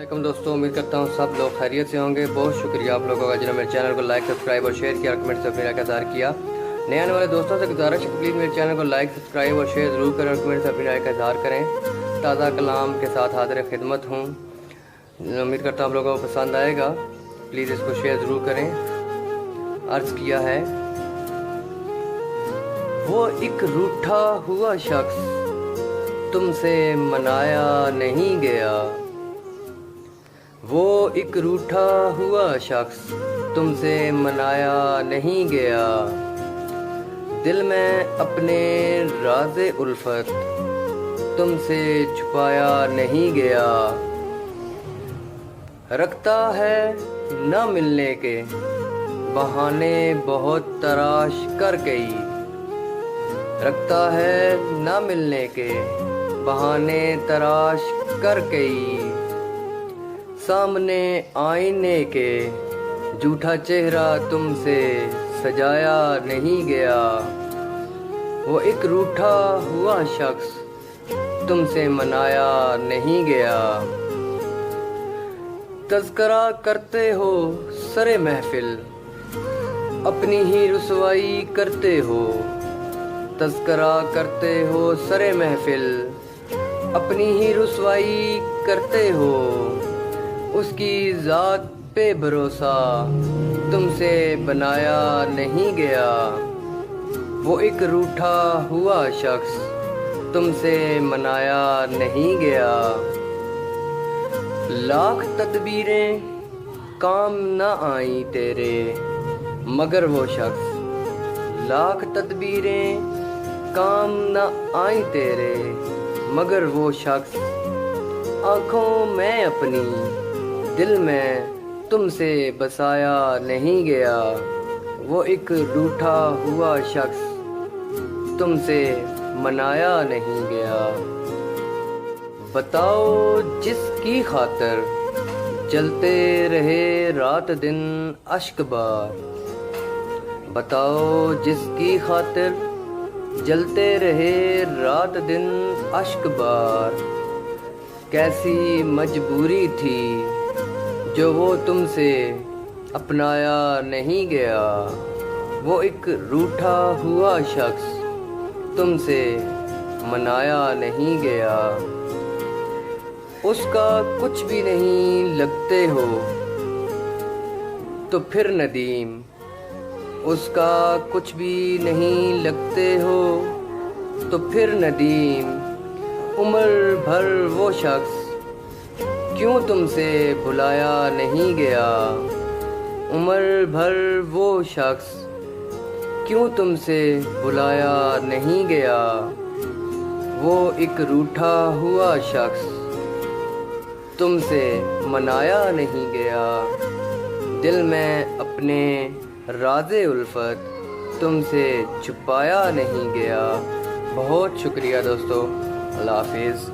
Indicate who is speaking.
Speaker 1: वालेकुम दोस्तों, उम्मीद करता हूँ सब लोग खैरियत से होंगे। बहुत शुक्रिया आप लोगों का जिन्होंने मेरे चैनल को लाइक, सब्सक्राइब और शेयर किया, कमेंट से अपनी राय का इज़हार किया। नए आने वाले दोस्तों से गुजारिश है प्लीज़ मेरे चैनल को लाइक, सब्सक्राइब और शेयर ज़रूर करें और कमेंट से अपनी राय का इज़हार करें। ताज़ा कलाम के साथ हाजिर खिदमत हूँ। उम्मीद करता हूँ आप लोगों को पसंद आएगा। प्लीज़ इसको शेयर ज़रूर करें। अर्ज़ किया है, वो एक रूठा हुआ शख्स तुमसे मनाया नहीं गया। वो एक रूठा हुआ शख्स तुमसे मनाया नहीं गया। दिल में अपने राज़े उल्फत तुमसे छुपाया नहीं गया। रखता है न मिलने के बहाने बहुत तराश कर गई। रखता है न मिलने के बहाने तराश कर गई। सामने आईने के झूठा चेहरा तुमसे सजाया नहीं गया। वो एक रूठा हुआ शख्स तुमसे मनाया नहीं गया। तज़किरा करते हो सरे महफिल अपनी ही रुसवाई करते हो। तज़किरा करते हो सरे महफिल अपनी ही रुसवाई करते हो। उसकी ज़ात पे भरोसा तुमसे बनाया नहीं गया। वो एक रूठा हुआ शख्स तुमसे मनाया नहीं गया। लाख तदबीरें काम न आई तेरे मगर वो शख्स। लाख तदबीरें काम न आई तेरे मगर वो शख्स। आँखों में अपनी दिल में तुमसे बसाया नहीं गया। वो एक रूठा हुआ शख्स तुमसे मनाया नहीं गया। बताओ जिसकी खातर जलते रहे रात दिन अश्क बार। बताओ जिसकी खातिर जलते रहे रात दिन अश्क बार। कैसी मजबूरी थी जो वो तुमसे अपनाया नहीं गया। वो एक रूठा हुआ शख्स तुमसे मनाया नहीं गया। उसका कुछ भी नहीं लगते हो तो फिर नदीम। उसका कुछ भी नहीं लगते हो तो फिर नदीम। उम्र भर वो शख्स क्यों तुमसे भुलाया नहीं गया। उम्र भर वो शख्स क्यों तुमसे भुलाया नहीं गया। वो एक रूठा हुआ शख्स तुमसे मनाया नहीं गया। दिल में अपने राज़े उल्फत तुमसे छुपाया नहीं गया। बहुत शुक्रिया दोस्तों। अल्लाह हाफिज़।